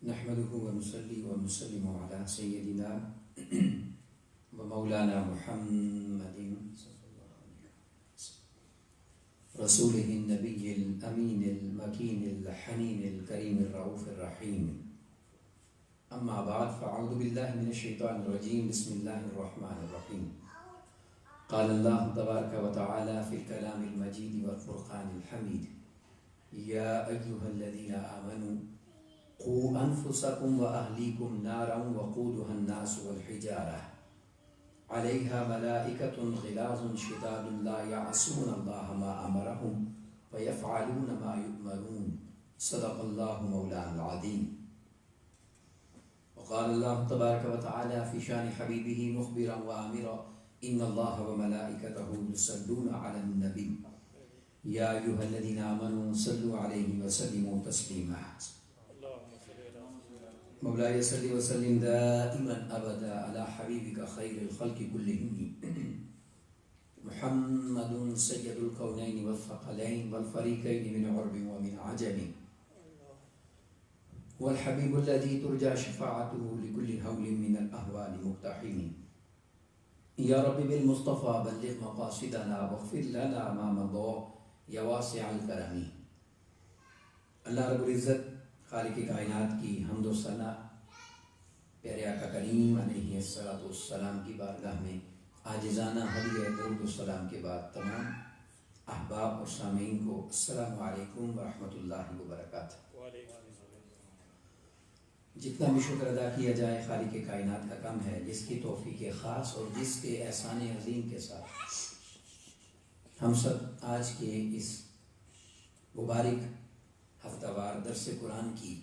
نحمده ونصلي ونسلم على سيدنا ومولانا محمد رسوله النبي الأمين المكين الحنين الكريم الرؤوف الرحيم. أما بعد فأعوذ بالله من الشيطان الرجيم. بسم الله الرحمن الرحيم. قال الله تبارك وتعالى في الكلام المجيد والفرقان الحميد: يا أيها الذين آمنوا قوا أنفسكم وأهليكم نارا وقودها الناس والحجارة عليها ملائكة غلاظ شداد لا يعصون الله ما أمرهم ويفعلون ما يؤمرون. صدق الله مولانا العظيم. وقال الله تبارك وتعالى في شان حبيبه مخبرا وآمرا: إن الله وملائكته يصلون على النبي يا أيها الذين آمنوا صلوا عليه وسلموا تسليما. مولاي صل وسلم دائما أبدا على حبيبك خير الخلق كلهم محمد سيد الكونين والثقلين والفريقين من عرب ومن عجم، والحبيب الذي ترجى شفاعته لكل هول من الأهوال مقتحم. يا رب بالمصطفى بلغ مقاصدنا واغفر لنا ما مضى یا واسع الکرم. اللہ رب العزت خالق کائنات کی حمد و ثنا پیارے آقا کریم علیہ الصلوۃ والسلام کی بارگاہ میں عاجزانہ ہدیہ درود و سلام کے بعد تمام احباب اور سامعین کو السلام علیکم ورحمۃ اللہ وبرکاتہ. جتنا بھی شکر ادا کیا جائے خالق کائنات کا کم ہے، جس کی توفیق خاص اور جس کے احسان عظیم کے ساتھ ہم سب آج کے اس مبارک ہفتہ وار درس قرآن کی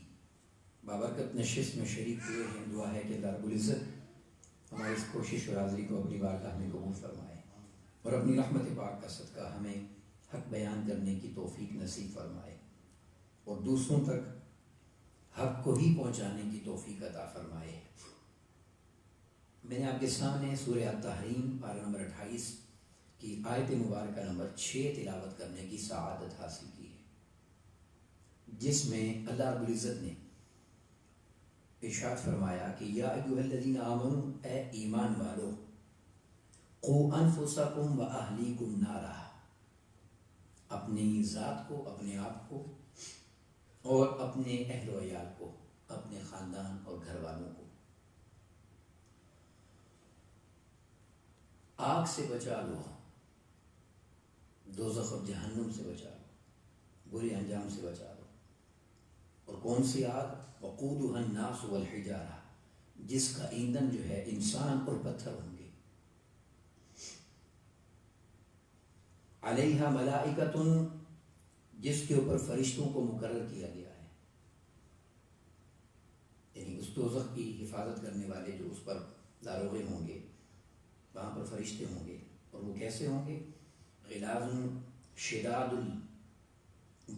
بابرکت نشست میں شریک ہوئے ہیں. دعا ہے کہ اللہ رب العزت ہماری اس کوشش اور حاضری کو اپنی بارگاہ میں قبول فرمائے اور اپنی رحمت پاک کا صدقہ ہمیں حق بیان کرنے کی توفیق نصیب فرمائے اور دوسروں تک حق کو ہی پہنچانے کی توفیق عطا فرمائے. میں نے آپ کے سامنے سورہ التحریم پارہ نمبر 28 کی آیت مبارکہ نمبر 6 تلاوت کرنے کی سعادت حاصل کی ہے، جس میں اللہ رب العزت نے ارشاد فرمایا کہ یا ایھا الذین آمنوا، اے ایمان والو، قوا انفسکم واہلیکم نارا، اپنی ذات کو، اپنے آپ کو اور اپنے اہل و عیال کو، اپنے خاندان اور گھر والوں کو آگ سے بچا لو، دوزخ اور جہنم سے بچا لو، برے انجام سے بچا لو. اور کون سی آگ؟ وقودها الناس والحجارہ، جس کا ایندھن جو ہے انسان اور پتھر ہوں گے. علیہا ملائکۃ، جس کے اوپر فرشتوں کو مقرر کیا گیا ہے، یعنی اس دوزخ کی حفاظت کرنے والے جو اس پر داروغے ہوں گے، وہاں پر فرشتے ہوں گے. اور وہ کیسے ہوں گے؟ غلاظ شداد،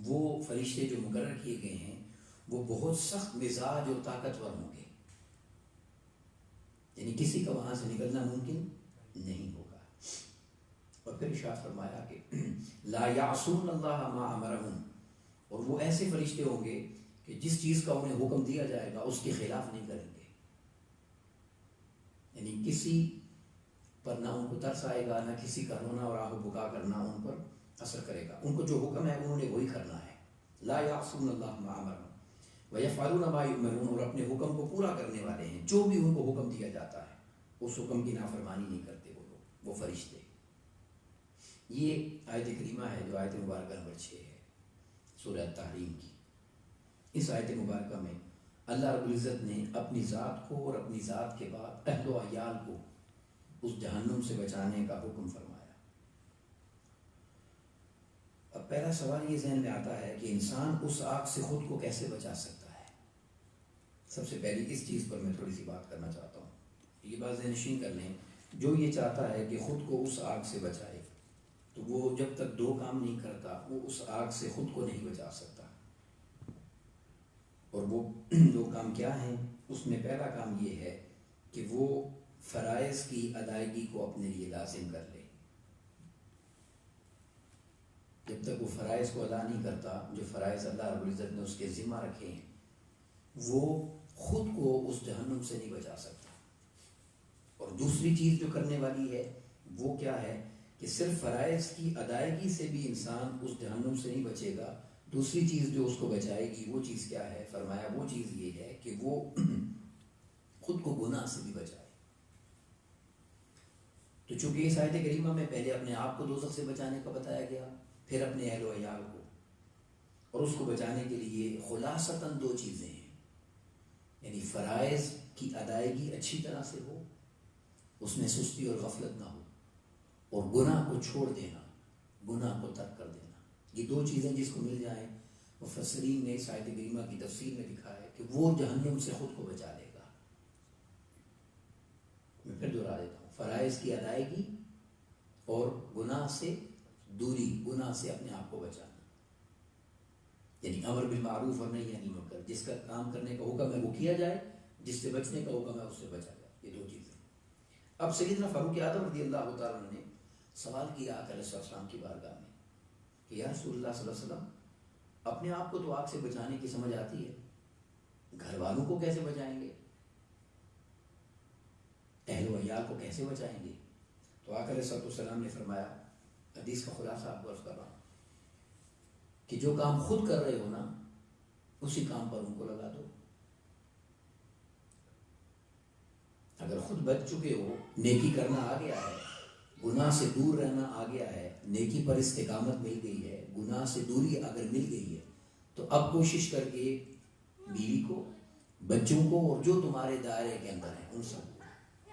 وہ فرشتے جو مقرر کیے گئے ہیں وہ بہت سخت مزاج اور طاقتور ہوں گے، یعنی کسی کا وہاں سے نکلنا ممکن نہیں ہوگا. اور پھر ارشاد فرمایا کہ لا یعصون اللہ ما امرہم، اور وہ ایسے فرشتے ہوں گے کہ جس چیز کا انہیں حکم دیا جائے گا اس کے خلاف نہیں کریں گے. یعنی کسی پر نہ ان کو ترس آئے گا، نہ کسی کا رونا اور آہ و بکا کرنا ان پر اثر کرے گا. ان کو جو حکم ہے انہوں نے وہی کرنا ہے. لا یعصون اللہ ما امرہم ویفعلون ما یؤمرون، اور اپنے حکم کو پورا کرنے والے ہیں. جو بھی ان کو حکم دیا جاتا ہے اس حکم کی نافرمانی نہیں کرتے وہ لوگ، وہ فرشتے. یہ آیت کریمہ ہے جو آیت مبارکہ نمبر 6 ہے سورہ التحریم کی. اس آیت مبارکہ میں اللہ رب العزت نے اپنی ذات کو اور اپنی ذات کے بعد اہل و عیال کو اس جہنم سے بچانے کا حکم فرمایا. اب پہلا سوال یہ ذہن میں آتا ہے کہ انسان اس آگ سے خود کو کیسے بچا سکتا ہے. سب سے پہلے اس چیز پر میں تھوڑی سی بات کرنا چاہتا ہوں. یہ بات ذہن نشین کر لیں، جو یہ چاہتا ہے کہ خود کو اس آگ سے بچائے تو وہ جب تک دو کام نہیں کرتا وہ اس آگ سے خود کو نہیں بچا سکتا. اور وہ دو کام کیا ہیں؟ اس میں پہلا کام یہ ہے کہ وہ فرائض کی ادائیگی کو اپنے لیے لازم کر لے. جب تک وہ فرائض کو ادا نہیں کرتا، جو فرائض اللہ رب العزت نے اس کے ذمہ رکھے ہیں وہ خود کو اس جہنم سے نہیں بچا سکتا. اور دوسری چیز جو کرنے والی ہے وہ کیا ہے کہ صرف فرائض کی ادائیگی سے بھی انسان اس جہنم سے نہیں بچے گا. دوسری چیز جو اس کو بچائے گی وہ چیز کیا ہے؟ فرمایا وہ چیز یہ ہے کہ وہ خود کو گناہ سے بھی بچائے. تو چونکہ اس آیت کریمہ میں پہلے اپنے آپ کو دوزخ سے بچانے کا بتایا گیا، پھر اپنے اہل و عیال کو، اور اس کو بچانے کے لیے خلاصتاً دو چیزیں ہیں. یعنی فرائض کی ادائیگی اچھی طرح سے ہو، اس میں سستی اور غفلت نہ ہو، اور گناہ کو چھوڑ دینا، گناہ کو ترک کر دینا. یہ دو چیزیں جس کو مل جائیں، مفسرین نے اس آیت کریمہ کی تفسیر میں لکھا ہے کہ وہ جہنم سے خود کو بچا لے گا. میں پھر دہرا دیتا ہوں، فرائض کی ادائیگی اور گناہ سے دوری، گناہ سے اپنے آپ کو بچانا. یعنی امر بالمعروف اور نہیں عن المنکر، جس کا کام کرنے کا حکم ہے وہ کیا جائے، جس سے بچنے کا حکم ہے اس سے بچا جائے. یہ دو چیزیں. اب سیدنا فاروق اعظم رضی اللہ تعالیٰ عنہ نے سوال کیا آقا علیہ السلام کی بارگاہ میں کہ یا رسول اللہ صلی اللہ علیہ وسلم، اپنے آپ کو تو آگ سے بچانے کی سمجھ آتی ہے، گھر والوں کو کیسے بچائیں گے؟ اہل و عیال کو کیسے بچائیں گے؟ تو آقا علیہ السلام نے فرمایا، حدیث کا خلاصہ آپ کو عرض کر رہا ہوں، کہ جو کام خود کر رہے ہو نا اسی کام پر ان کو لگا دو. اگر خود بچ چکے ہو، نیکی کرنا آ گیا ہے، گناہ سے دور رہنا آ گیا ہے، نیکی پر استقامت مل گئی ہے، گناہ سے دوری اگر مل گئی ہے، تو اب کوشش کر کے بیوی کو، بچوں کو، اور جو تمہارے دائرے کے اندر ہیں ان سب کو.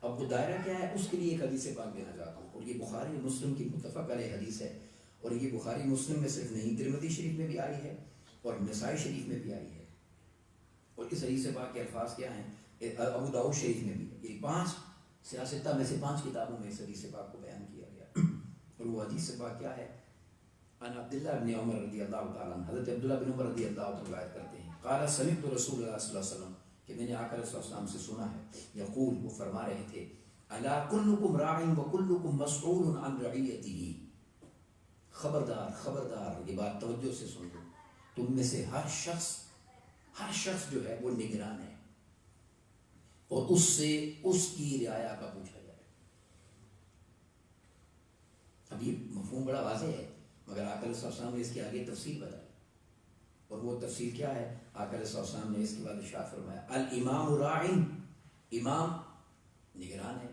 اب وہ دائرہ کیا ہے اس کے لیے ایک حدیث پاک دینا چاہتا ہوں، اور یہ بخاری مسلم کی متفق علیہ حدیث ہے. اور یہ بخاری مسلم میں صرف نہیں، ترمذی شریف میں بھی آئی ہے اور نسائی شریف میں بھی آئی ہے. اور اس حدیث پاک کے الفاظ کیا ہیں؟ ابو داؤد شریف میں بھی ہے. یہ 5 سیاستہ میں سے 5 کتابوں میں اس حدیث پاک کو بیان کیا گیا. اور وہ حدیث پاک کیا ہے؟ ان عبداللہ بن عمر رضی اللہ تعالیٰ عنہ، حضرت عبداللہ بن عمر رضی اللہ تعالیٰ عنہ کرتے ہیں، قال سمعت رسول اللہ صلی اللہ علیہ وسلم، کہ میں نے آقا علیہ السلام سے سنا ہے، یقول، وہ فرما رہے تھے، الا کلکم راع وکلکم مسئول عن رعیتہ. خبردار خبردار، یہ بات توجہ سے سن لو، تم میں سے ہر شخص جو ہے وہ نگران ہے، اور اس سے اس کی رعایا کا پوچھا جائے. اب یہ مفہوم بڑا واضح ہے، مگر آقا علیہ السلام نے اس کے آگے تفصیل بتائی. اور وہ تفصیل کیا ہے؟ آقا علیہ السلام نے اس کے بعد ارشاد فرمایا، الامام راع، امام نگران ہے.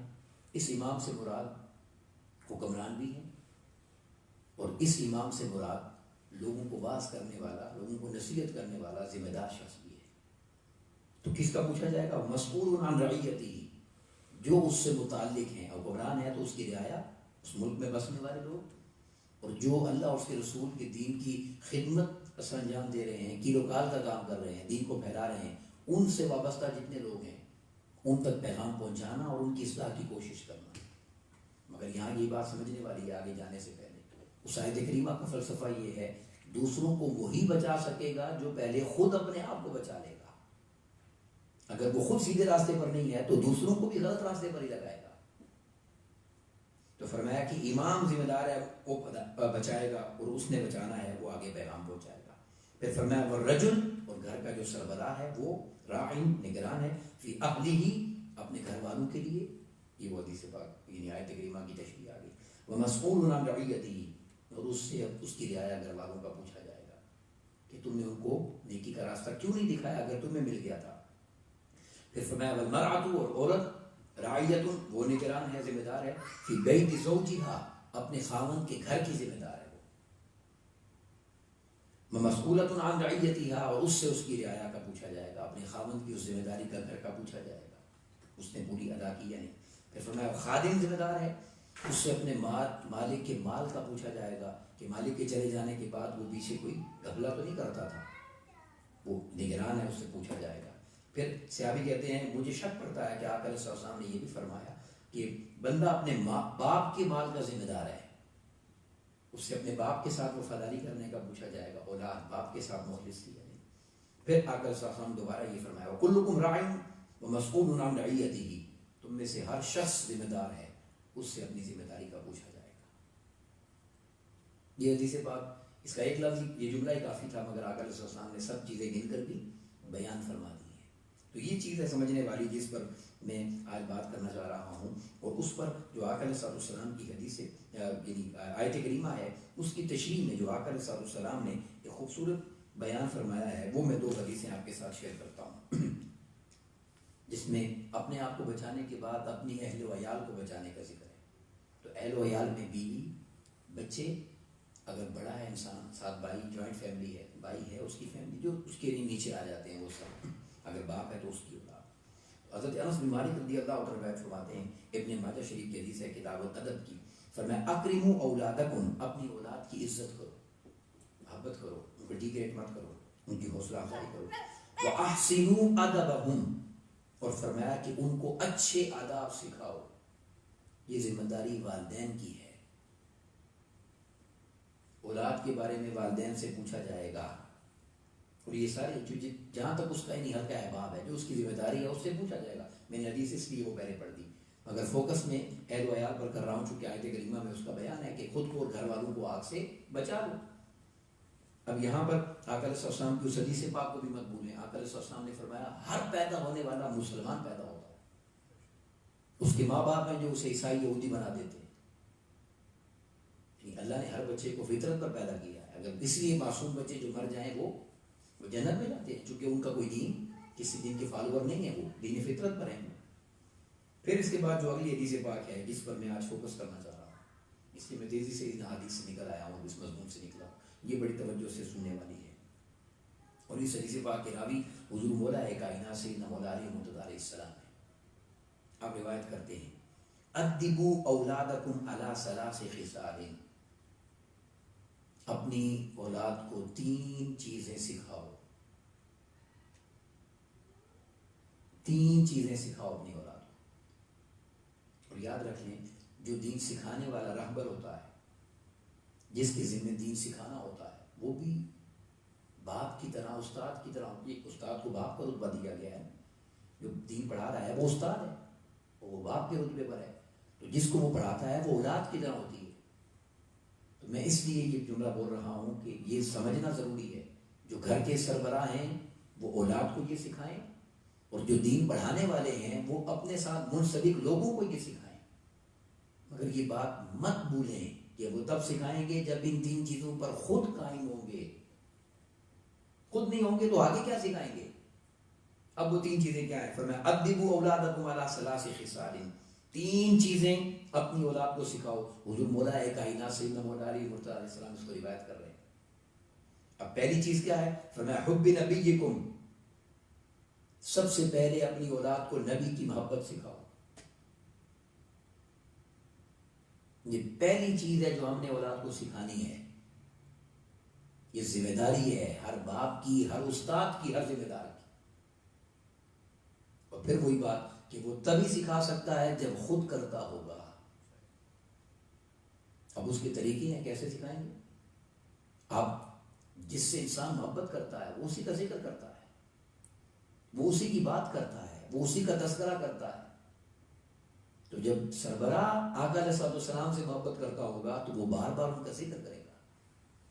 اس امام سے مراد حکمران بھی ہے، اور اس امام سے مراد لوگوں کو واعظ کرنے والا، لوگوں کو نصیحت کرنے والا ذمہ دار شخص بھی ہے. تو کس کا پوچھا جائے گا؟ مسئول عن رعیتہ، جو اس سے متعلق ہیں. حکمران ہے تو اس کی رعایا، اس ملک میں بسنے والے لوگ، اور جو اللہ اور اس کے رسول کے دین کی خدمت سر انجام دے رہے ہیں، کیل و کال کا کام کر رہے ہیں، دین کو پھیلا رہے ہیں، ان سے وابستہ جتنے لوگ ہیں ان تک پیغام پہنچانا اور ان کی اصلاح کی کوشش کرنا. مگر یہاں یہ بات سمجھنے والی ہے، آگے جانے سے پہلے اس آیت کریمہ کا فلسفہ یہ ہے، دوسروں کو وہی بچا سکے گا جو پہلے خود اپنے آپ کو بچا لے گا. اگر وہ خود سیدھے راستے پر نہیں ہے تو دوسروں کو بھی غلط راستے پر ہی لگائے گا. تو فرمایا کہ امام ذمہ دار ہے، وہ بچائے گا، اور اس نے بچانا ہے، وہ آگے پیغام پہنچائے گا. پھر فرمایا والرجل، اور گھر کا جو سربراہ ہے وہ راعین، نگران ہے، فی اہلہ، اپنے گھر والوں کے لیے. یہ وہ حدیث پاک یعنی آیت کریمہ کی تشریح آ گئی. ومسئول عن رعیتہ، اور اس سے اس کی رعایا گھر والوں کا پوچھا جائے گا کہ تم نے ان کو نیکی کا راستہ کیوں نہیں دکھایا اگر تمہیں مل گیا تھا. پھر فرمایا والمرأۃ، اور عورت راعیۃ، وہ نگران ہے، ذمہ دار ہے، فی بیت زوجہا، اپنے خاوند کے گھر کی ذمہ دار ہے وہ. مسئولۃ عن رعیتہا، اور اس سے اس کی رعایا کا پوچھا جائے گا، اپنے خاوند کی اس ذمہ داری کا گھر کا پوچھا جائے گا، اس نے پوری ادا کی یا نہیں. پھر فرمایا خادم ذمہ دار ہے، اس سے اپنے مالک کے مال کا پوچھا جائے گا کہ مالک کے چلے جانے کے بعد وہ پیچھے کوئی گھپلہ تو نہیں کرتا تھا، وہ نگران ہے، اس سے پوچھا جائے گا. پھر صحابی کہتے ہیں مجھے شک پڑتا ہے کہ آقا علیہ السلام نے یہ بھی فرمایا کہ بندہ اپنے باپ کے مال کا ذمہ دار ہے، اس سے اپنے باپ کے ساتھ وفاداری کرنے کا پوچھا جائے گا، اولاد باپ کے ساتھ مخلص تھی یا نہیں. پھر آقا علیہ السلام دوبارہ یہ فرمایا وکلکم راع ومسئول عن رعیتہ، تم میں سے ہر شخص ذمہ دار ہے، اس سے اپنی ذمہ داری کا پوچھا جائے گا. یہ حدیث پاک، اس کا ایک لفظ، یہ جملہ ہی کافی تھا، مگر آقا علیہ السلام نے سب چیزیں گن کر بھی بیان فرما دی ہے. تو یہ چیز ہے سمجھنے والی جس پر میں آج بات کرنا چاہ رہا ہوں، اور اس پر جو آقا علیہ السلام کی حدیث یعنی آیت کریمہ ہے اس کی تشریح میں جو آقا علیہ السلام نے ایک خوبصورت بیان فرمایا ہے، وہ میں 2 حدیثیں آپ کے ساتھ شیئر کرتا ہوں جس میں اپنے آپ کو بچانے کے بعد اپنی اہل و عیال کو بچانے کا ذکر ہے. تو اہل و عیال میں بیوی، بچے، اگر بڑا ہے انسان، ساتھ بھائی، جوائنٹ فیملی ہے، بھائی ہے، اس کی فیملی جو اس کے نیچے آ جاتے ہیں وہ سب، اگر باپ ہے تو اس کی اولاد. حضرت انس بن مالک رضی اللہ عنہ روایت فرماتے ہیں، ابن ماجہ شریف کی حدیث ہے کتاب الادب کی، فرمایا اکرموا اولادکم، اپنی اولاد کی عزت کرو، محبت کرو، ان کو ڈیگریڈ مت کرو، ان کی حوصلہ افزائی کرو. واحسنوا ادبہم، اور فرمایا کہ ان کو اچھے آداب سکھاؤ. یہ ذمہ داری والدین کی ہے. اولاد کے بارے میں والدین سے پوچھا جائے گا، اور یہ سارے جہاں تک اس کا انہیں حق کا احباب ہے، جو اس کی ذمہ داری ہے اس سے پوچھا جائے گا. میں نے حدیث اس لیے وہ پہلے پڑھ دی، مگر فوکس میں اہل و عیال پر کر رہا ہوں چونکہ آیت کریمہ میں اس کا بیان ہے کہ خود کو اور گھر والوں کو آگ سے بچا لو. اب یہاں پر آقا علیہ السلام کی اس حدیث پاک کو بھی مت بھولیں. آقا علیہ السلام نے فرمایا ہر پیدا ہونے والا مسلمان پیدا ہوتا ہے. اس کے ماں باپ ہیں جو اسے عیسائی یہودی بنا دیتے ہیں. اللہ نے ہر بچے کو فطرت پر پیدا کیا ہے. اگر اس لیے معصوم بچے جو مر جائیں وہ جنت میں جاتے ہیں، چونکہ ان کا کوئی دین، کسی دین کے فالوور نہیں ہے، وہ دین فطرت پر ہیں. پھر اس کے بعد جو اگلی حدیث پاک ہے جس پر میں آج فوکس کرنا چاہ رہا ہوں، اس لیے میں تیزی سے ان حدیث سے نکل آیا ہوں، اس مضمون سے نکلا ہوں. یہ بڑی توجہ سے سننے والی ہے. اور اس حدیث پاک کے راوی حضور مولا کائنات سیدنا مولا علی مرتضیٰ علیہ السلام ہے. آپ روایت کرتے ہیں ادبوا اولادکم علی ثلاث خصال، اپنی اولاد کو 3 چیزیں سکھاؤ. 3 چیزیں سکھاؤ اپنی اولاد کو. اور یاد رکھ لیں جو دین سکھانے والا رہبر ہوتا ہے، جس کے ذمہ دین سکھانا ہوتا ہے، وہ بھی باپ کی طرح، استاد کی طرح. یہ استاد کو باپ کا رتبہ دیا گیا ہے. جو دین پڑھا رہا ہے وہ استاد ہے، وہ باپ کے رتبے پر ہے. تو جس کو وہ پڑھاتا ہے وہ اولاد کی طرح ہوتی ہے. تو میں اس لیے یہ جملہ بول رہا ہوں کہ یہ سمجھنا ضروری ہے. جو گھر کے سربراہ ہیں وہ اولاد کو یہ سکھائیں، اور جو دین پڑھانے والے ہیں وہ اپنے ساتھ منسلک لوگوں کو یہ سکھائیں. مگر یہ بات مت بھولیں کہ وہ تب سکھائیں گے جب ان 3 چیزوں پر خود قائم ہوں گے. خود نہیں ہوں گے تو آگے کیا سکھائیں گے؟ اب وہ 3 چیزیں کیا ہیں؟ فرمایا ادبوا اولادکم علی ثلاث خصال، 3 چیزیں اپنی اولاد کو سکھاؤ. حضور مولا کائنات سیدنا مولا علی مرتضیٰ علیہ السلام اس کو روایت کر رہے ہیں. اب پہلی چیز کیا ہے؟ فرمایا حب نبیکم، سب سے پہلے اپنی اولاد کو نبی کی محبت سکھاؤ. یہ پہلی چیز ہے جو ہم نے اولاد کو سکھانی ہے. یہ ذمہ داری ہے ہر باپ کی، ہر استاد کی، ہر ذمہ دار کی. اور پھر وہی بات کہ وہ تبھی سکھا سکتا ہے جب خود کرتا ہوگا. اب اس کے طریقے ہیں، کیسے سکھائیں گے؟ آپ جس سے انسان محبت کرتا ہے وہ اسی کا ذکر کرتا ہے، وہ اسی کی بات کرتا ہے، وہ اسی کا تذکرہ کرتا ہے. تو جب سربراہ آقا علیہ السلام سے محبت کرتا ہوگا تو وہ بار بار ان کا ذکر کرے گا،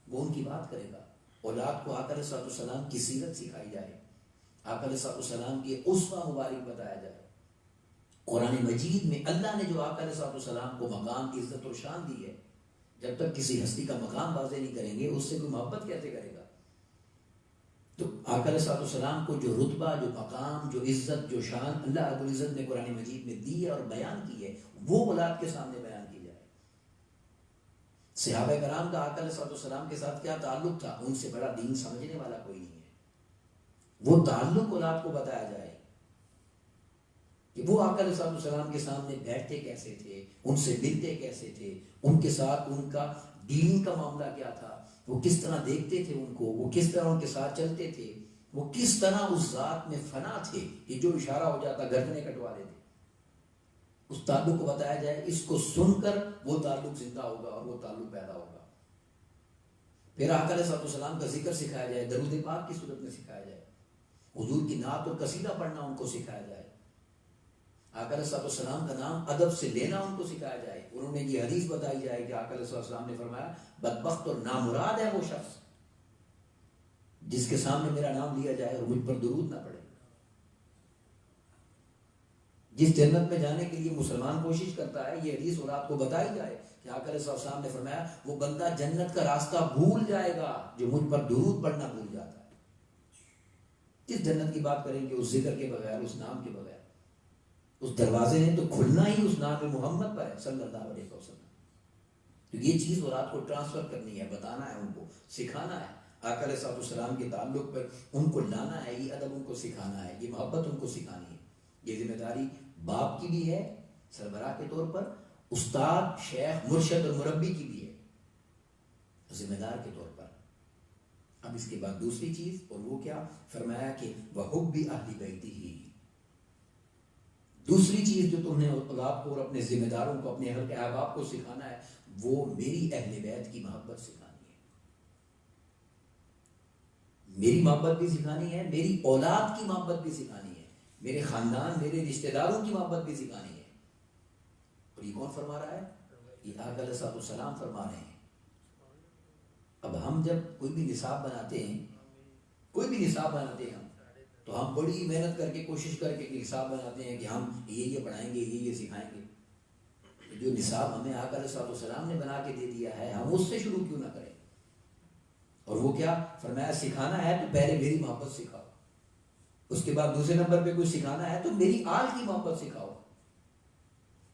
وہ ان کی بات کرے گا. اولاد کو آقا علیہ السلام کی سیرت سکھائی جائے، آقا علیہ السلام کے اسوہ مبارک بتایا جائے. قرآن مجید میں اللہ نے جو آقا علیہ السلام کو مقام، عزت اور شان دی ہے، جب تک کسی ہستی کا مقام واضح نہیں کریں گے اس سے کوئی محبت کیسے کرے گا؟ تو آقا علیہ السلام کو جو رتبہ، جو مقام، جو عزت، جو شان اللہ رب العزت نے قرآن مجید میں دی ہے اور بیان کی ہے، وہ اولاد کے سامنے بیان کی جائے. صحابہ کرام کا آقا علیہ السلام کے ساتھ کیا تعلق تھا؟ ان سے بڑا دین سمجھنے والا کوئی نہیں ہے. وہ تعلق اولاد کو بتایا جائے کہ وہ آقا علیہ السلام کے سامنے بیٹھتے کیسے تھے، ان سے ملتے کیسے تھے، ان کے ساتھ ان کا ڈیلنگ کا معاملہ کیا تھا، وہ کس طرح دیکھتے تھے ان کو، وہ کس طرح ان کے ساتھ چلتے تھے، وہ کس طرح اس ذات میں فنا تھے کہ جو اشارہ ہو جاتا گردنیں کٹوا دیتے. اس تعلق کو بتایا جائے. اس کو سن کر وہ تعلق زندہ ہوگا اور وہ تعلق پیدا ہوگا. پھر آقا علیہ السلام کا ذکر سکھایا جائے، درود پاک کی صورت میں سکھایا جائے، حضور کی نعت اور قصیدہ پڑھنا ان کو سکھایا جائے، آقا علیہ السلام کا نام ادب سے لینا ان کو سکھایا جائے. انہوں نے یہ حدیث بتائی جائے کہ آقا علیہ السلام نے فرمایا بدبخت اور نامراد ہے وہ شخص جس کے سامنے میرا نام لیا جائے اور مجھ پر درود نہ پڑے. جس جنت میں جانے کے لیے مسلمان کوشش کرتا ہے، یہ حدیث اولاد کو بتائی جائے کہ آقا صلی اللہ علیہ وسلم نے فرمایا وہ بندہ جنت کا راستہ بھول جائے گا جو مجھ پر درود پڑھنا بھول جاتا ہے. جس جنت کی بات کریں گے اس ذکر کے بغیر، اس نام کے بغیر، اس دروازے نے تو کھلنا ہی اس نام محمد پر ہے صلی اللہ علیہ وسلم. تو یہ چیز اولاد کو ٹرانسفر کرنی ہے، بتانا ہے، ان کو سکھانا ہے. آقا علیہ السلام کے تعلق پر ان کو لانا ہے، یہ ادب ان کو سکھانا ہے، یہ محبت ان کو سکھانی ہے. یہ ذمہ داری باپ کی بھی ہے سربراہ کے طور پر، استاد، شیخ، مرشد اور مربی کی بھی ہے ذمہ دار کے طور پر. اب اس کے بعد دوسری چیز، اور وہ کیا فرمایا کہ وَحُبِّ أَهْلِ بَيْتِهِ. دوسری چیز جو تم نے آپ کو اور اپنے ذمہ داروں کو، اپنے اہل احباب کو سکھانا ہے، وہ میری اہل بیت کی محبت سکھانی ہے. میری محبت بھی سکھانی ہے، میری اولاد کی محبت بھی سکھانی ہے، میرے خاندان، میرے رشتہ داروں کی محبت بھی سکھانی ہے. اور یہ کون فرما رہا ہے؟ یہ آقا علیہ السلام فرما رہے ہیں. اب ہم جب کوئی بھی نصاب بناتے ہیں، ہم تو ہم بڑی محنت کر کے، کوشش کر کے نصاب بناتے ہیں کہ ہم یہ پڑھائیں گے، یہ سکھائیں گے. جو نصاب ہمیں آقا علیہ السلام نے بنا کے دے دیا ہے، ہم اس سے شروع کیوں نہ کریں؟ اور وہ کیا فرمایا؟ سکھانا ہے تو پہلے میری محبت سکھاؤ، اس کے بعد دوسرے نمبر پہ کوئی سکھانا ہے تو میری آل کی محبت سکھاؤ.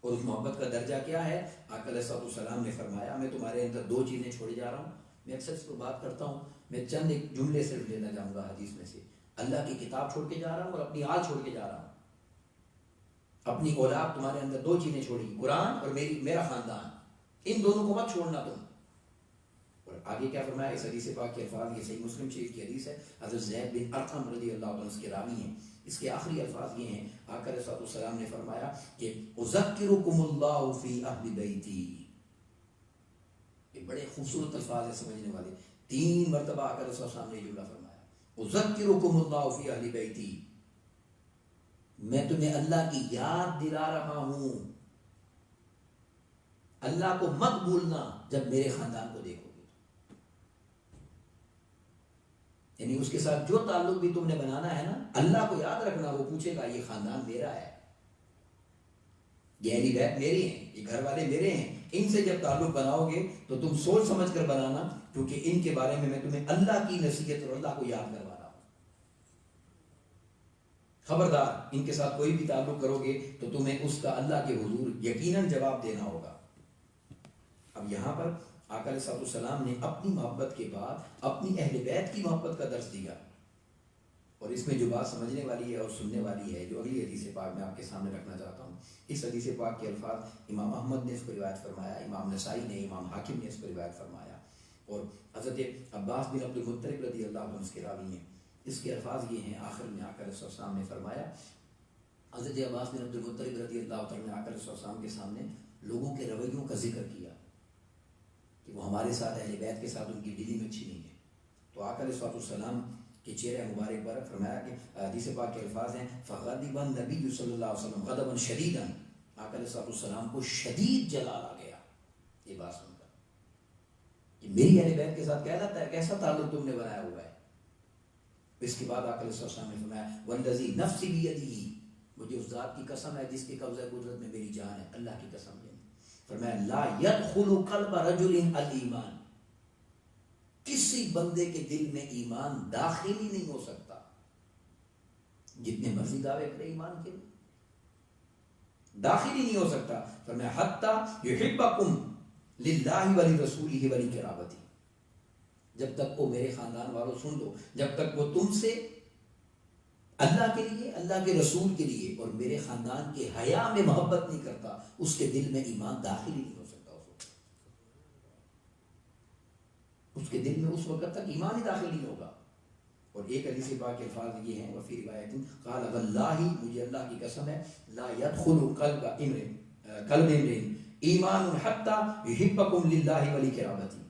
اور اس محبت کا درجہ کیا ہے؟ آقا علیہ السلام نے فرمایا میں تمہارے اندر دو چیزیں چھوڑے جا رہا ہوں. میں اکثر اس کو بات کرتا ہوں، میں چند ایک جملے صرف لینا چاہوں گا حدیث میں سے. اللہ کی کتاب چھوڑ کے جا رہا ہوں اور اپنی آل چھوڑ کے جا رہا ہوں. اپنی اولاد، تمہارے اندر دو چیزیں چھوڑی، قرآن اور میرا خاندان. ان دونوں کو مت چھوڑنا تم. اور آگے کیا فرمایا؟ اس حدیث پاک کے الفاظ، یہ صحیح مسلم شریف کی حدیث ہے، حضرت زید بن ارقم رضی اللہ عنہ اس کے راوی ہیں. اس کے آخری الفاظ یہ ہیں، آقا علیہ السلام نے فرمایا کہ اذکرکم اللہ فی اہل بیتی. یہ بڑے خوبصورت الفاظ ہیں سمجھنے والے. 3 مرتبہ آقا علیہ السلام نے یہ جملہ فرمایا، اذکرکم اللہ فی اہل بیتی. میں تمہیں اللہ کی یاد دلا رہا ہوں. اللہ کو مت بھولنا جب میرے خاندان کو دیکھو گے. یعنی اس کے ساتھ جو تعلق بھی تم نے بنانا ہے نا، اللہ کو یاد رکھنا. وہ پوچھے گا یہ خاندان میرا ہے، یہ اہل بیت میرے ہیں، یہ گھر والے میرے ہیں. ان سے جب تعلق بناؤ گے تو تم سوچ سمجھ کر بنانا، کیونکہ ان کے بارے میں تمہیں اللہ کی نصیحت اور اللہ کو یاد کروا رہا ہوں. خبردار ان کے ساتھ کوئی بھی تعلق کرو گے تو تمہیں اس کا اللہ کے حضور یقیناً جواب دینا ہوگا. اب یہاں پر آقا علیہ السلام نے اپنی محبت کے بعد اپنی اہل بیت کی محبت کا درس دیا. اور اس میں جو بات سمجھنے والی ہے اور سننے والی ہے، جو اگلی حدیث پاک میں آپ کے سامنے رکھنا چاہتا ہوں، اس حدیث پاک کے الفاظ امام احمد نے اس کو روایت فرمایا، امام نسائی نے، امام حاکم نے اس کو روایت فرمایا، اور حضرت عباس بن عبد المطلب رضی اللہ عنہ اس کے راوی ہیں. اس کے الفاظ یہ ہیں، آخر میں آقا علیہ السلام نے فرمایا، حضرت عباس بن عبد المطلب رضی اللہ عنہ نے آقا علیہ السلام کے سامنے لوگوں کے رویوں کا ذکر کیا کہ وہ ہمارے ساتھ اہل بیت کے ساتھ ان کی ڈیلنگ اچھی نہیں ہے. تو آقا علیہ السلام کے چہرے مبارک پر فرمایا کہ حدیث پاک کے الفاظ ہیں، فغضب النبی صلی اللہ علیہ وسلم غضبا شدیدا. آقا علیہ السلام کو شدید جلال آ گیا یہ بات سن کر کہ میری اہل بیت کے ساتھ کیسا تعلق تم نے بنایا ہوا ہے. اس کے بعد آقا علیہ السلام نے فرمایا والذی نفسی بیدہ، مجھے اس ذات کی قسم ہے جس کے قبضہ قدرت میں میری جان ہے، اللہ کی قسم ہے. فرمایا لا يدخل قلب رجل الایمان، کسی بندے کے دل میں ایمان داخل ہی نہیں ہو سکتا، جتنے مرضی دعوے کرے ایمان کے داخل ہی نہیں ہو سکتا. فرمایا حتی یحبکم للہ ولرسولہ ولقرابتہ، جب تک وہ میرے خاندان والوں سن لو، جب تک وہ تم سے اللہ کے لیے، اللہ کے رسول کے لیے اور میرے خاندان کے حیا میں محبت نہیں کرتا، اس کے دل میں ایمان داخل ہی نہیں ہو سکتا. اس کے دل میں اس وقت تک ایمان ہی داخل نہیں ہوگا. اور ایک حدیث پاک کے الفاظ یہ ہیں، وفی روایت قال واللہ، مجھے اللہ کی قسم ہے، لا يدخل قلب امرئ ایمان حتی یحبکم للہ ولقرابتہ.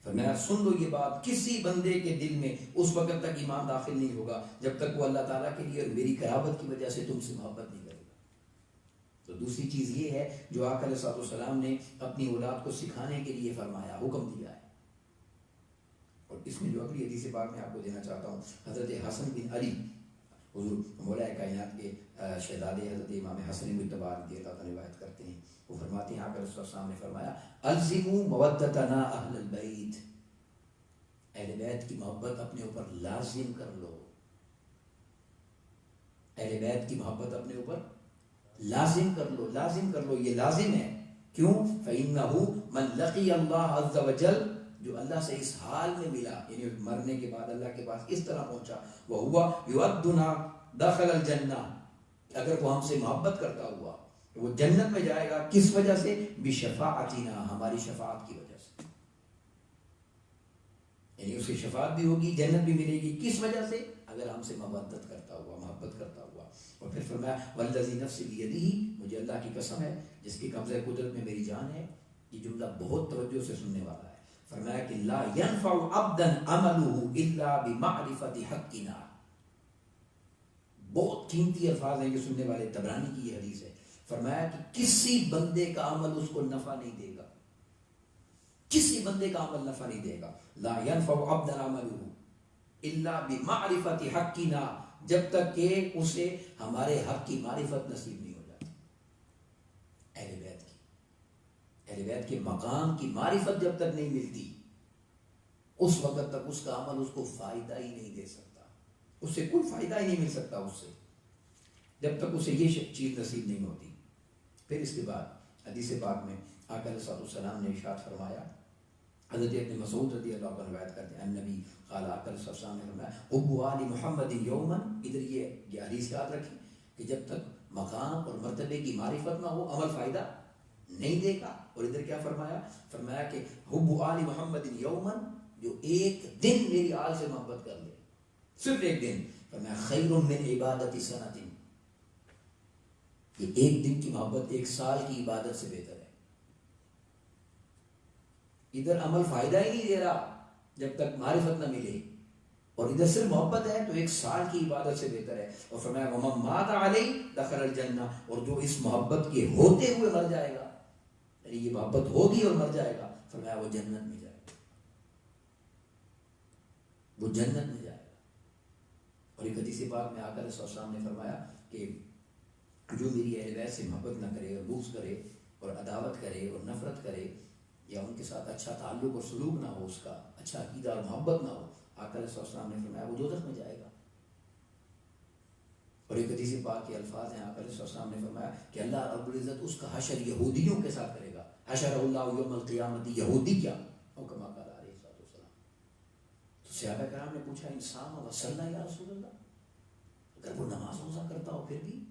فرمایا سن لو یہ بات، کسی بندے کے دل میں اس وقت تک ایمان داخل نہیں ہوگا جب تک وہ اللہ تعالیٰ کے لیے اور میری قرابت کی وجہ سے تم سے محبت نہیں کرے گا. تو دوسری چیز یہ ہے جو آقا علیہ السلام نے اپنی اولاد کو سکھانے کے لیے فرمایا، حکم دیا ہے. اور اس میں جو اگلی حدیث پاک میں آپ کو دینا چاہتا ہوں، حضرت حسن بن علی، حضور مولا کائنات کے شہزادے حضرت امام حسن مجتبی رضی اللہ عنہ روایت کرتے ہیں، وہ فرماتے ہیں آپ علیہ السلام نے فرمایا الزموا مودتنا اہل البیت، اہل بیت کی محبت اپنے اوپر لازم کر لو، اہل بیت کی محبت اپنے اوپر لازم کر لو، لازم کر لو، یہ لازم ہے. کیوں؟ فَإِنَّهُ مَنْ لَقِيَ اللَّهَ عَزَّ وَجَلَّ، جو اللہ سے اس حال میں ملا، یعنی مرنے کے بعد اللہ کے پاس اس طرح پہنچا، وَهُوَ يُؤَدُّنَا دَخَلَ الْجَنَّةِ، اگر وہ ہم سے محبت کرتا ہوا تو وہ جنت میں جائے گا. کس وجہ سے؟ بِشَفَاعَتِنَا، ہماری شفاعت کی وجہ سے، یعنی اس کی شفاعت بھی ہوگی، جنت بھی ملے گی. کس وجہ سے؟ اگر ہم سے محبت کرتا ہوا، محبت کرتا ہوا. اور پھر فرمایا والذی نفسی بیدہ، مجھے اللہ کی قسم ہے جس کی قبضہ قدرت میں میری جان ہے. یہ جملہ بہت توجہ سے سننے والا ہے. فرمایا کہ لا ينفع عبدا عمله الا بمعرفت حقنا. بہت قیمتی الفاظ ہیں یہ سننے والے، طبرانی کی یہ حدیث ہے. فرمایا کہ کسی بندے کا عمل اس کو نفع نہیں دے گا، کسی بندے کا عمل نفع نہیں دے گا. لا ينفع عبدا عمله الا بمعرفت حقنا، جب تک کہ اسے ہمارے حق کی معرفت نصیب نہیں ہو جاتی. اہل بیت کی، اہل بیت کے مقام کی معرفت جب تک نہیں ملتی، اس وقت تک اس کا عمل اس کو فائدہ ہی نہیں دے سکتا، اس سے کوئی فائدہ ہی نہیں مل سکتا اس سے، جب تک اسے یہ چیز نصیب نہیں ہوتی. پھر اس کے بعد حدیث پاک میں آقا علیہ السلام نے ارشاد فرمایا، حضرت ابن مسعود رضی اللہ عنہ روایت کرتے ہیں النبی قال، آقا علیہ السلام نے فرمایا حب آل محمد یوما، ادھر یہ حدیث یاد رکھیں کہ جب تک مقام اور مرتبے کی معرفت نہ ہو عمل فائدہ نہیں دے گا. اور ادھر کیا فرمایا؟ فرمایا کہ حب آل محمد یوما، جو ایک دن میری آل سے محبت کر لے، صرف ایک دن، فرمایا خیر من عبادت سنۃ، یہ ایک دن کی محبت ایک سال کی عبادت سے بہتر ہے. ادھر عمل فائدہ ہی نہیں دے رہا جب تک معرفت نہ ملے، اور ادھر صرف محبت ہے تو ایک سال کی عبادت سے بہتر ہے. اور فرمایا وَمَن مَاتَ عَلَيْهِ دَخَلَ الْجَنَّةَ، اور جو اس محبت کے ہوتے ہوئے مر جائے گا، یعنی یہ محبت ہوگی اور مر جائے گا، فرمایا وہ جنت میں جائے گا، وہ جنت میں جائے گا. اور ایک حدیث پاک میں آقا علیہ السلام نے فرمایا کہ جو میری اہل بیت سے محبت نہ کرے اور بغض کرے اور عداوت کرے اور نفرت کرے، یا ان کے ساتھ اچھا تعلق اور سلوک نہ ہو، اس کا اچھا عقیدہ اور محبت نہ ہو، آقا علیہ السلام نے فرمایا وہ دوزخ میں جائے گا. اور ایک حدیث پاک کے الفاظ ہیں، آقا علیہ السلام نے فرمایا کہ اللہ رب العزت اس کا حشر یہودیوں کے ساتھ کرے گا. حشر اللہ یوم القیامت، یہودی کیا؟ اور کما قال علیہ السلام. تو صحابہ کرام نے پوچھا انسان و صلی یا رسول اللہ، اگر وہ نماز روزہ کرتا ہو پھر بھی،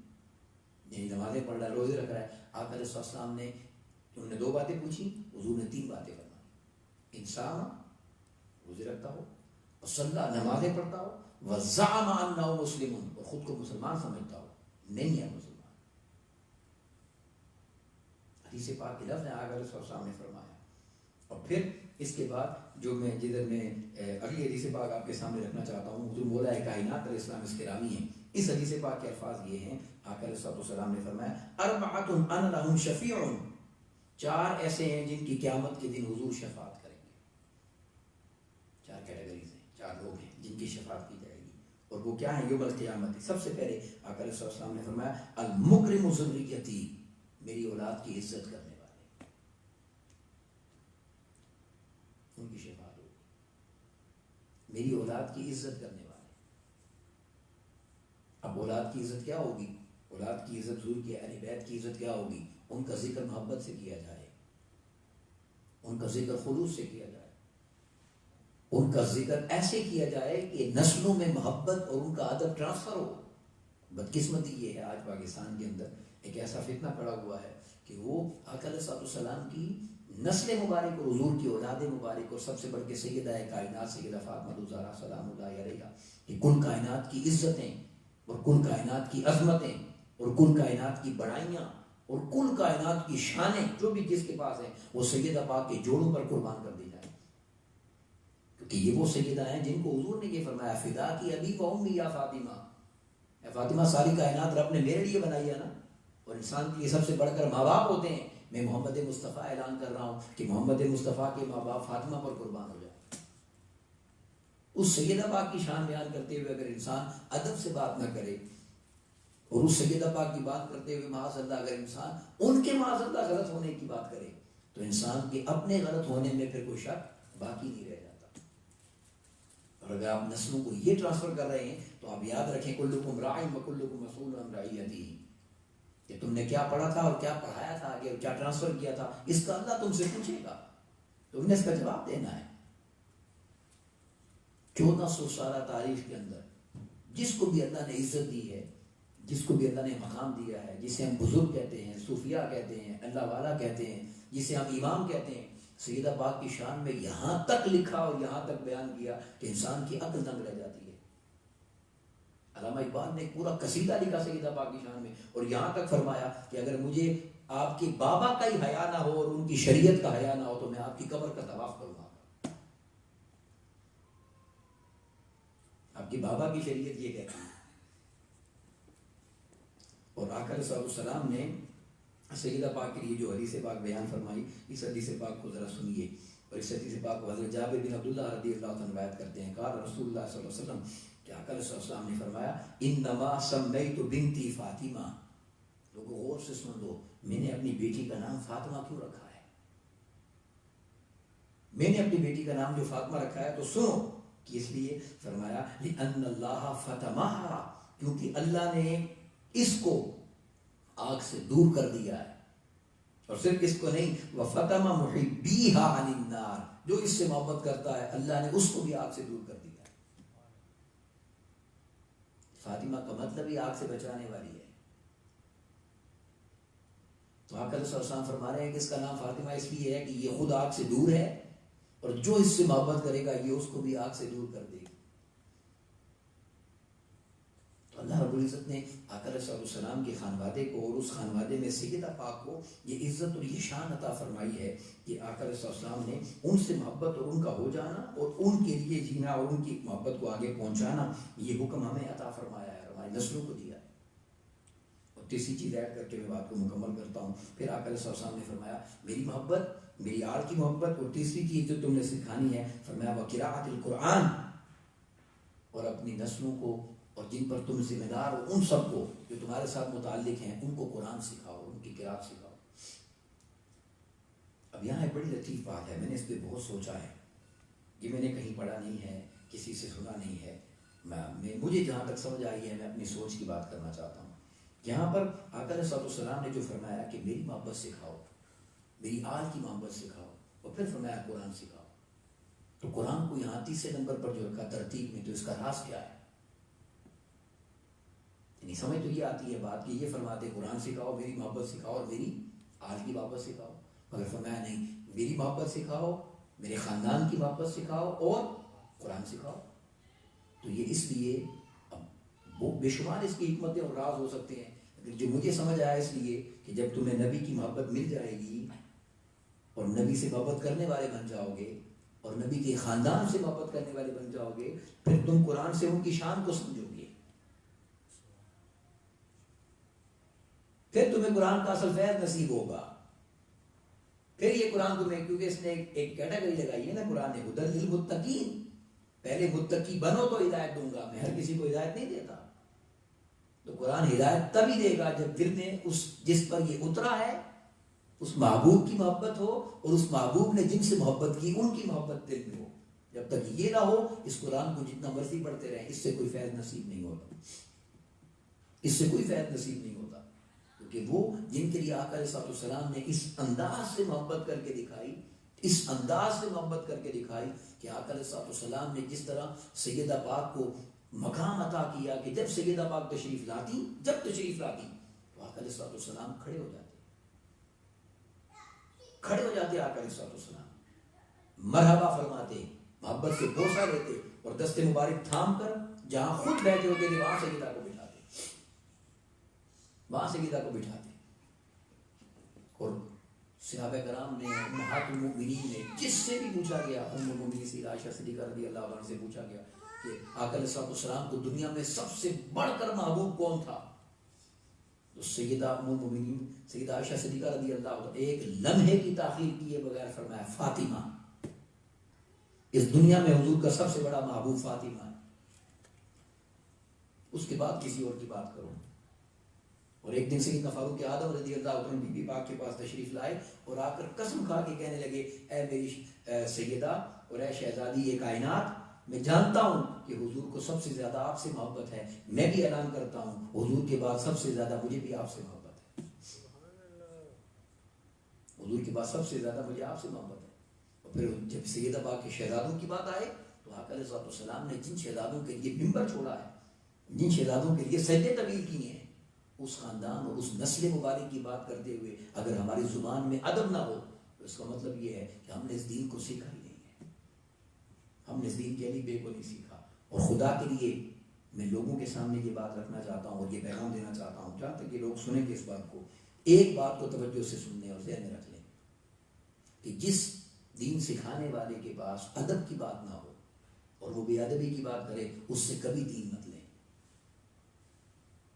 یعنی نمازیں پڑھ رہا ہے، روزے رکھ رہا ہے. آقا علیہ السلام نے، انہوں نے 2 باتیں پوچھی، حضور نے 3 باتیں فرمائی. انسان روزے رکھتا ہو، وصلی نمازیں پڑھتا ہو، وزعم انہ مسلم، اور خود کو مسلمان سمجھتا ہو، نہیں ہے مسلمان. حدیث پاک کے لفظ ہیں، آقا علیہ السلام نے فرمایا. اور پھر اس کے بعد جو میں جدھر میں اگلی حدیث پاک آپ کے سامنے رکھنا چاہتا ہوں، حضور مولا کائنات علیہ السلام اس کے راوی ہیں. اس حدیث پاک کے الفاظ یہ ہیں، آقا علیہ السلام نے فرمایا اربعۃ انا لهم شفیع، 4 ایسے ہیں جن کی قیامت کے دن حضور شفاعت کریں گے. 4 کیٹیگریز ہیں، 4 لوگ ہیں جن کی شفاعت کی جائے گی. اور وہ کیا ہیں؟ یوم القیامت. سب سے پہلے آقا علیہ السلام نے فرمایا المکرم ذریتی، میری اولاد کی عزت کرنے والے، ان کی شفاعت ہوگی. میری اولاد کی عزت کرنے والے. اب اولاد کی عزت کیا ہوگی؟ اولاد کی عزت حضور کی اہل بیت کی عزت کیا ہوگی؟ ان کا ذکر محبت سے کیا جائے، ان کا ذکر خلوص سے کیا جائے، ان کا ذکر ایسے کیا جائے کہ نسلوں میں محبت اور ان کا ادب ٹرانسفر ہو. بدقسمتی یہ ہے آج پاکستان کے اندر ایک ایسا فتنہ پڑا ہوا ہے کہ وہ آقا علیہ السلام کی نسل مبارک اور حضور کی اولاد مبارک اور سب سے بڑھ کے سیدہ کائنات سیدہ فاطمہ الزہرا سلام اللہ علیہا کہ کل کائنات کی عزتیں اور کل کائنات کی عظمتیں اور کل کائنات کی بڑائیاں اور کل کائنات کی شانیں جو بھی جس کے پاس ہیں وہ سیدہ پاک کے جوڑوں پر قربان کر دی جائیں، کیونکہ یہ وہ سیدہ ہیں جن کو حضور نے یہ فرمایا فدا کی ابی و امی یا فاطمہ، اے فاطمہ ساری کائنات رب نے میرے لیے بنائی ہے نا، اور انسان کے سب سے بڑھ کر ماں باپ ہوتے ہیں. میں محمد مصطفیٰ اعلان کر رہا ہوں کہ محمد مصطفیٰ کے ماں باپ فاطمہ پر قربان ہو جائے. اس سیدہ پاک کی شان بیان کرتے ہوئے اگر انسان ادب سے بات نہ کرے اور اس سیدہ پاک کی بات کرتے ہوئے معاذ اللہ اگر انسان ان کے معاذ اللہ غلط ہونے کی بات کرے تو انسان کے اپنے غلط ہونے میں پھر کوئی شک باقی نہیں رہ جاتا. اور اگر آپ نسلوں کو یہ ٹرانسفر کر رہے ہیں تو آپ یاد رکھیں کلکم راع وکلکم مسئول عن رعیتہ، کہ تم نے کیا پڑھا تھا اور کیا پڑھایا تھا آگے اور کیا ٹرانسفر کیا تھا، اس کا اللہ تم سے پوچھے گا، تم نے اس کا جواب دینا ہے. 1400 سالہ تاریخ کے اندر جس کو بھی اللہ نے عزت دی ہے، جس کو بھی اللہ نے مقام دیا ہے، جسے ہم بزرگ کہتے ہیں، صوفیاء کہتے ہیں، اللہ والا کہتے ہیں، جسے ہم امام کہتے ہیں، سیدہ پاک کی شان میں یہاں تک لکھا اور یہاں تک بیان کیا کہ انسان کی عقل دنگ رہ جاتی ہے. علامہ اقبال نے پورا قصیدہ لکھا سیدہ پاک کی شان میں اور یہاں تک فرمایا کہ اگر مجھے آپ کے بابا کا ہی حیا نہ ہو اور ان کی شریعت کا حیا نہ ہو تو میں آپ کی قبر کا طواف کروں گا. آپ کے بابا کی شریعت یہ کہتی ہے. اور آقا علیہ السلام نے سیدہ پاک کے لیے جو حدیث پاک بیان فرمائی، اس حدیث پاک کو ذرا سنیے. اور اس حدیث پاک کو حضرت جابر بن عبداللہ رضی اللہ عنہ روایت کرتے ہیں، قال رسول اللہ صلی اللہ علیہ وسلم، کہ آقا علیہ السلام نے فرمایا انما سمیت بنتی فاطمہ. لوگوں غور سے سن لو، میں نے اپنی بیٹی کا نام فاطمہ کیوں رکھا ہے؟ میں نے اپنی بیٹی کا نام جو فاطمہ رکھا ہے تو سنو کہ اس لیے فرمایا لأن اللہ فتمہا، کیونکہ اللہ نے اس کو آگ سے دور کر دیا ہے. اور صرف اس کو نہیں، وَفَتَمَ مُحِبِّيهَا عَنِ النَّارِ، جو اس سے محبت کرتا ہے اللہ نے اس کو بھی آگ سے دور کر دیا ہے. فاطمہ کا مطلب ہی آگ سے بچانے والی ہے. تو آقا علیہ السلام فرما رہے ہیں کہ اس کا نام فاطمہ اس لیے ہے کہ یہ خود آگ سے دور ہے اور جو اس سے محبت کرے گا یہ اس کو بھی آگ سے دور کر دے گی. تو اللہ رب العزت نے آقا علیہ السلام کے خانوادے کو اور اس خانوادے میں سیدہ پاک کو یہ عزت اور یہ شان عطا فرمائی ہے کہ آقا علیہ السلام نے ان سے محبت اور ان کا ہو جانا اور ان کے لیے جینا اور ان کی محبت کو آگے پہنچانا، یہ حکم ہمیں عطا فرمایا ہے، ہماری نسلوں کو دیا ہے. اور تیسری چیز ایڈ کر کے میں بات کو مکمل کرتا ہوں. پھر آقا علیہ السلام نے فرمایا میری محبت، میری آل کی محبت، اور تیسری چیز جو تم نے سکھانی ہے فرمایا وقراءۃ القرآن، اور اپنی نسلوں کو اور جن پر تم ذمہ دار ہو ان سب کو جو تمہارے ساتھ متعلق ہیں ان کو قرآن سکھاؤ، ان کی قرات سکھاؤ. اب یہاں ایک بڑی لطیف بات ہے، میں نے اس پہ بہت سوچا ہے، یہ میں نے کہیں پڑھا نہیں ہے، کسی سے سنا نہیں ہے، مجھے جہاں تک سمجھ آئی ہے میں اپنی سوچ کی بات کرنا چاہتا ہوں. یہاں پر آقا علیہ السلام نے جو فرمایا کہ میری محبت سکھاؤ، میری آل کی محبت سکھاؤ، اور پھر فرمایا قرآن سکھاؤ. تو قرآن کو یہاں تیسرے نمبر پر جو رکھا ترتیب میں، تو اس کا راز کیا ہے؟ یعنی سمجھ تو یہ آتی ہے بات کہ یہ فرماتے قرآن سکھاؤ، میری محبت سکھاؤ اور میری آل کی محبت سکھاؤ، مگر فرمایا نہیں، میری محبت سکھاؤ، میرے خاندان کی محبت سکھاؤ اور قرآن سکھاؤ. تو یہ اس لیے اب وہ بے شمار اس کی حکمتیں اور راز ہو سکتے ہیں، جو مجھے سمجھ آیا اس لیے کہ جب تمہیں نبی کی محبت مل جائے گی اور نبی سے محبت کرنے والے بن جاؤ گے اور نبی کے خاندان سے محبت کرنے والے بن جاؤ گے، پھر تم قرآن سے ان کی شان کو سمجھو گے، پھر تمہیں قرآن کا اصل فیض نصیب ہوگا. پھر یہ قرآن تمہیں، کیونکہ اس نے ایک کیٹیگری لگائی ہے نا قرآن نے، ہدی للمتقین، پہلے متقی بنو تو ہدایت دوں گا، میں ہر کسی کو ہدایت نہیں دیتا. تو قرآن ہدایت تبھی دے گا جب دل میں اس جس پر یہ اترا ہے اس محبوب کی محبت ہو، اور اس محبوب نے جن سے محبت کی ان کی محبت دل میں ہو. جب تک یہ نہ ہو اس قرآن کو جتنا مرضی پڑھتے رہیں اس سے کوئی فیض نصیب نہیں ہوتا، اس سے کوئی فیض نصیب نہیں ہوتا. کہ وہ جن کے لیے آقا علیہ السلام نے اس انداز سے محبت کر کے دکھائی، اس انداز سے محبت کر کے دکھائی کہ آقا علیہ السلام نے جس طرح سیدہ پاک کو مقام عطا کیا کہ جب سیدہ پاک تشریف لاتی تو آقا علیہ السلام کھڑے ہو جاتے آقا علیہ السلام مرحبا فرماتے، محبت سے بوسہ لیتے اور دست مبارک تھام کر جہاں خود بیٹھے ہوتے تھے وہاں سیدہ کو بٹھاتے. اور صحابہ کرام نے، امہات المؤمنین نے، جس سے بھی پوچھا گیا، ام المؤمنین سیدہ عائشہ صدیقہ رضی اللہ عنہا سے پوچھا گیا کہ آقا علیہ السلام کو دنیا میں سب سے بڑھ کر محبوب کون تھا، تو سیدہ ام المؤمنین سیدہ عائشہ صدیقہ رضی اللہ عنہا ایک لمحے کی تاخیر کیے بغیر فرمایا فاطمہ. اس دنیا میں حضور کا سب سے بڑا محبوب فاطمہ ہے، اس کے بعد کسی اور کی بات کرو۔ اور ایک دن سیدنا فاروق اعظم رضی اللہ عنہ بی بی پاک کے پاس تشریف لائے اور آ کر قسم کھا کے کہنے لگے، اے میری سیدہ اور اے شہزادی یہ کائنات، میں جانتا ہوں کہ حضور کو سب سے زیادہ آپ سے محبت ہے، میں بھی اعلان کرتا ہوں حضور کے بعد سب سے زیادہ مجھے بھی آپ سے محبت ہے، حضور کے بعد سب سے زیادہ مجھے آپ سے محبت ہے۔ اور پھر جب سیدہ پاک کے شہزادوں کی بات آئے تو آقا علیہ السلام نے جن شہزادوں کے لیے ممبر چھوڑا ہے، جن شہزادوں کے لیے سجدے طویل کیے ہیں، اس خاندان اور اس نسل مبارک کی بات کرتے ہوئے اگر ہماری زبان میں ادب نہ ہو تو اس کا مطلب یہ ہے کہ ہم نے اس دین کو سیکھا ہی نہیں ہے، ہم نے اس دین کے لیے بے کو نہیں سیکھا۔ اور خدا کے لیے میں لوگوں کے سامنے یہ بات رکھنا چاہتا ہوں اور یہ پیغام دینا چاہتا ہوں، جہاں تک کہ لوگ سنیں گے اس بات کو، ایک بات کو توجہ سے سننے اور ذہن میں رکھ لیں کہ جس دین سکھانے والے کے پاس ادب کی بات نہ ہو اور وہ بے ادبی کی بات کرے، اس سے کبھی دین مت لیں،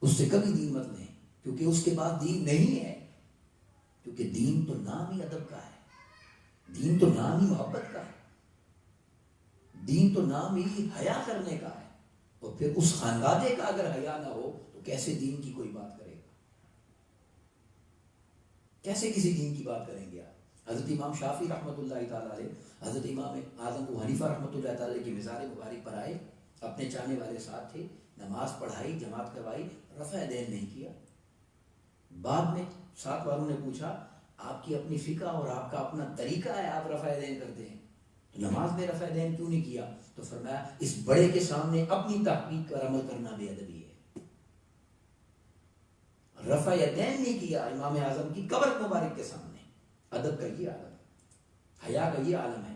اس سے کبھی دین مت لیں، کیونکہ اس کے بعد دین نہیں ہے، کیونکہ دین تو نام ہی ادب کا ہے، دین تو نام ہی محبت کا ہے، دین تو نام ہی حیا کرنے کا ہے، اور پھر اس خانوادے کا اگر حیا نہ ہو تو کیسے دین کی کوئی بات کرے گا، کیسے کسی دین کی بات کریں گے آپ؟ حضرت امام شافعی رحمۃ اللہ تعالیٰ علیہ، حضرت امام اعظم ابو حنیفہ رحمۃ اللہ تعالیٰ کی مزار مبارک پر آئے، اپنے چاہنے والے ساتھ تھے، نماز پڑھائی، جماعت کروائی، رفع دین نہیں کیا۔ بعد میں ساتھ والوں نے پوچھا آپ کی اپنی فقہ اور آپ کا اپنا طریقہ ہے، آپ رفع دین کرتے ہیں، تو نماز میں رفع دین کیوں نہیں کیا؟ تو فرمایا اس بڑے کے سامنے اپنی تحقیق پر عمل کرنا بے ادبی ہے۔ رفع دین نہیں کیا امام اعظم کی قبر مبارک کے سامنے، ادب کا یہ عالم ہے، حیا کا یہ عالم ہے۔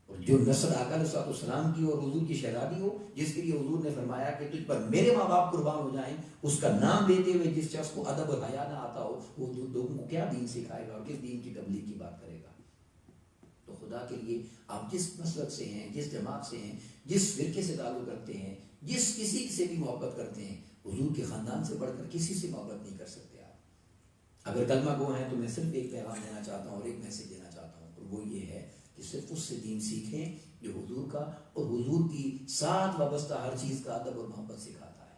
اور جو نسل آقا علیہ السلام کی اور حضور کی شہزادی ہو، جس کے لیے حضور نے فرمایا کہ تجھ پر میرے ماں باپ قربان ہو جائیں، اس کا نام لیتے ہوئے جس شخص کو ادب اور حیا نہ آتا ہو، وہ لوگوں کو کیا دین سکھائے گا اور کس دین کی تبلیغ کی بات کرے گا؟ تو خدا کے لیے آپ جس مسلک سے ہیں، جس جماعت سے ہیں، جس فرقے سے تعلق رکھتے ہیں، جس کسی سے بھی محبت کرتے ہیں، حضور کے خاندان سے بڑھ کر کسی سے محبت نہیں کر سکتے آپ۔ اگر کلمہ گو ہیں تو میں صرف ایک پیغام دینا چاہتا ہوں اور ایک میسج دینا چاہتا ہوں، اور وہ یہ ہے کہ صرف اس سے دین سیکھیں جو حضور کا اور حضور کی ساتھ وابستہ ہر چیز کا ادب اور محبت سکھاتا ہے۔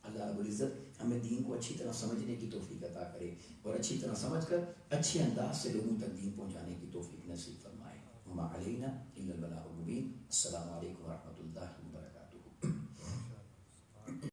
اللہ رب العزت ہمیں دین کو اچھی طرح سمجھنے کی توفیق عطا کرے اور اچھی طرح سمجھ کر اچھے انداز سے لوگوں تک دین پہنچانے کی توفیق نصیب فرمائے۔ وما علینا الا البلاغ المبین۔ السلام علیکم ورحمۃ اللہ۔